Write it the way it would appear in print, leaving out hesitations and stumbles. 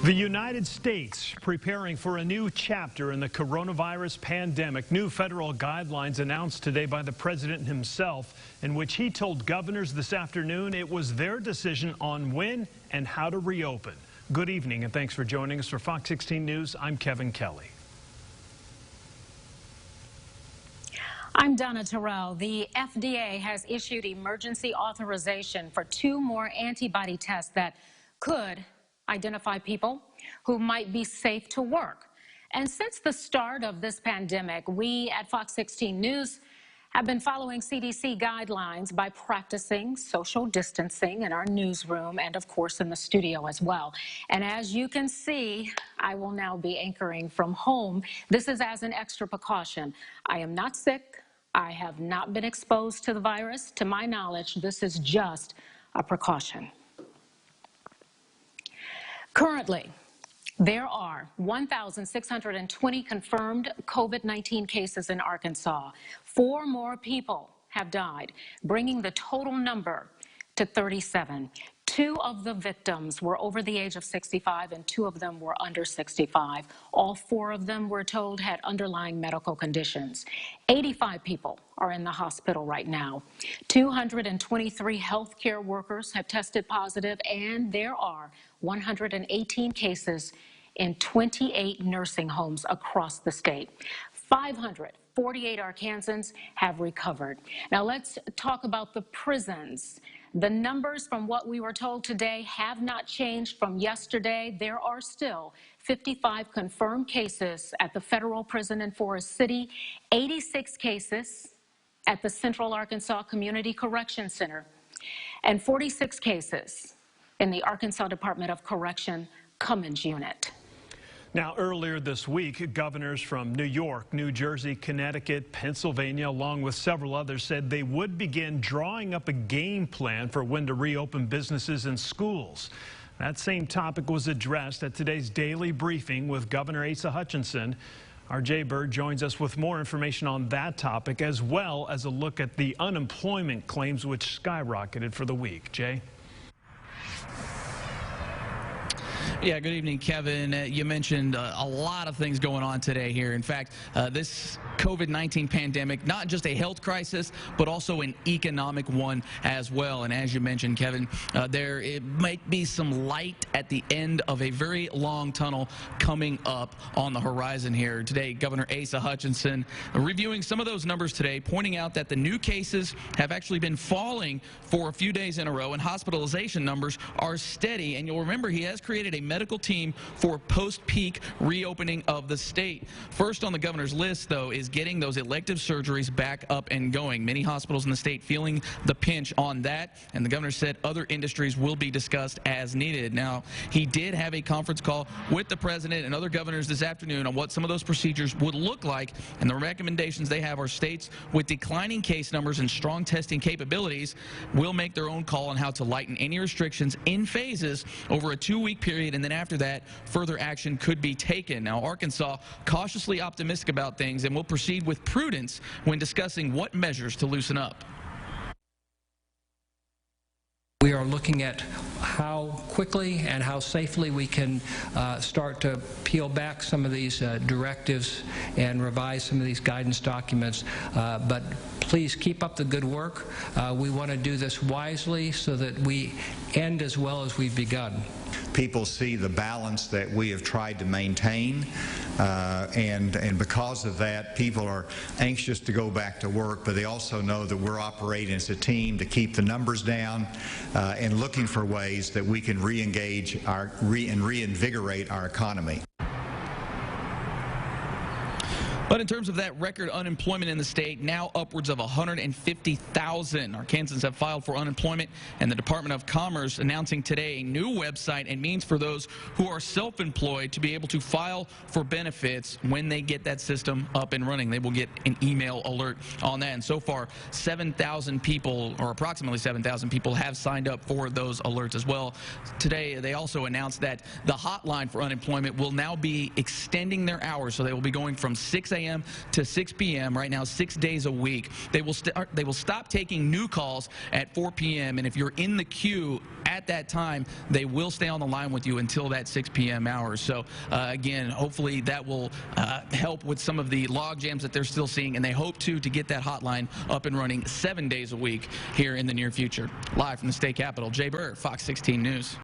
The United States preparing for a new chapter in the coronavirus pandemic. New federal guidelines announced today by the president himself, in which he told governors this afternoon it was their decision on when and how to reopen. Good evening and thanks for joining us for Fox 16 News. I'm Kevin Kelly. I'm Donna Terrell. The FDA has issued emergency authorization for 2 more antibody tests that could identify people who might be safe to work. And since the start of this pandemic, we at Fox 16 News have been following CDC guidelines by practicing social distancing in our newsroom and, of course, in the studio as well. And as you can see, I will now be anchoring from home. This is as an extra precaution. I am not sick. I have not been exposed to the virus. To my knowledge, this is just a precaution. Currently, there are 1,620 confirmed COVID-19 cases in Arkansas. 4 more people have died, bringing the total number to 37. 2 of the victims were over the age of 65 and 2 of them were under 65. All 4 of them, we're told, had underlying medical conditions. 85 people are in the hospital right now. 223 healthcare workers have tested positive, and there are 118 cases in 28 nursing homes across the state. 548 Arkansans have recovered. Now let's talk about the prisons. The numbers from what we were told today have not changed from yesterday. There are still 55 confirmed cases at the federal prison in Forest City, 86 cases at the Central Arkansas Community Correction Center, and 46 cases in the Arkansas Department of Correction Cummins Unit. Now, earlier this week, governors from New York, New Jersey, Connecticut, Pennsylvania, along with several others, said they would begin drawing up a game plan for when to reopen businesses and schools. That same topic was addressed at today's daily briefing with Governor Asa Hutchinson. Our Jay Bird joins us with more information on that topic, as well as a look at the unemployment claims which skyrocketed for the week. Jay? Yeah, good evening, Kevin. You mentioned a lot of things going on today here. In fact, this COVID-19 pandemic, not just a health crisis, but also an economic one as well. And as you mentioned, Kevin, it might be some light at the end of a very long tunnel coming up on the horizon here. Today, Governor Asa Hutchinson reviewing some of those numbers today, pointing out that the new cases have actually been falling for a few days in a row, and hospitalization numbers are steady. And you'll remember he has created a medical team for post-peak reopening of the state. First on the governor's list, though, is getting those elective surgeries back up and going. Many hospitals in the state feeling the pinch on that, and the governor said other industries will be discussed as needed. Now, he did have a conference call with the president and other governors this afternoon on what some of those procedures would look like, and the recommendations they have are states with declining case numbers and strong testing capabilities will make their own call on how to lighten any restrictions in phases over a 2-week period, and then after that, further action could be taken. Now, Arkansas cautiously optimistic about things and will proceed with prudence when discussing what measures to loosen up. We are looking at how quickly and how safely we can start to peel back some of these directives and revise some of these guidance documents. But please keep up the good work. We want to do this wisely so that we end as well as we've begun. People see the balance that we have tried to maintain, and because of that, people are anxious to go back to work, but they also know that we're operating as a team to keep the numbers down and looking for ways that we can re-engage and reinvigorate our economy. But in terms of that record unemployment in the state, now upwards of 150,000 Arkansans have filed for unemployment, and the Department of Commerce announcing today a new website and means for those who are self-employed to be able to file for benefits when they get that system up and running. They will get an email alert on that, and so far 7,000 people, or approximately 7,000 people, have signed up for those alerts as well. Today they also announced that the hotline for unemployment will now be extending their hours, so they will be going from 6 a.m. to 6 p.m. right now, 6 days a week. They will stop taking new calls at 4 p.m. and if you're in the queue at that time, they will stay on the line with you until that 6 p.m. hour. So again, hopefully that will help with some of the log jams that they're still seeing, and they hope to get that hotline up and running 7 days a week here in the near future. Live from the state capitol, Jay Burr, Fox 16 News.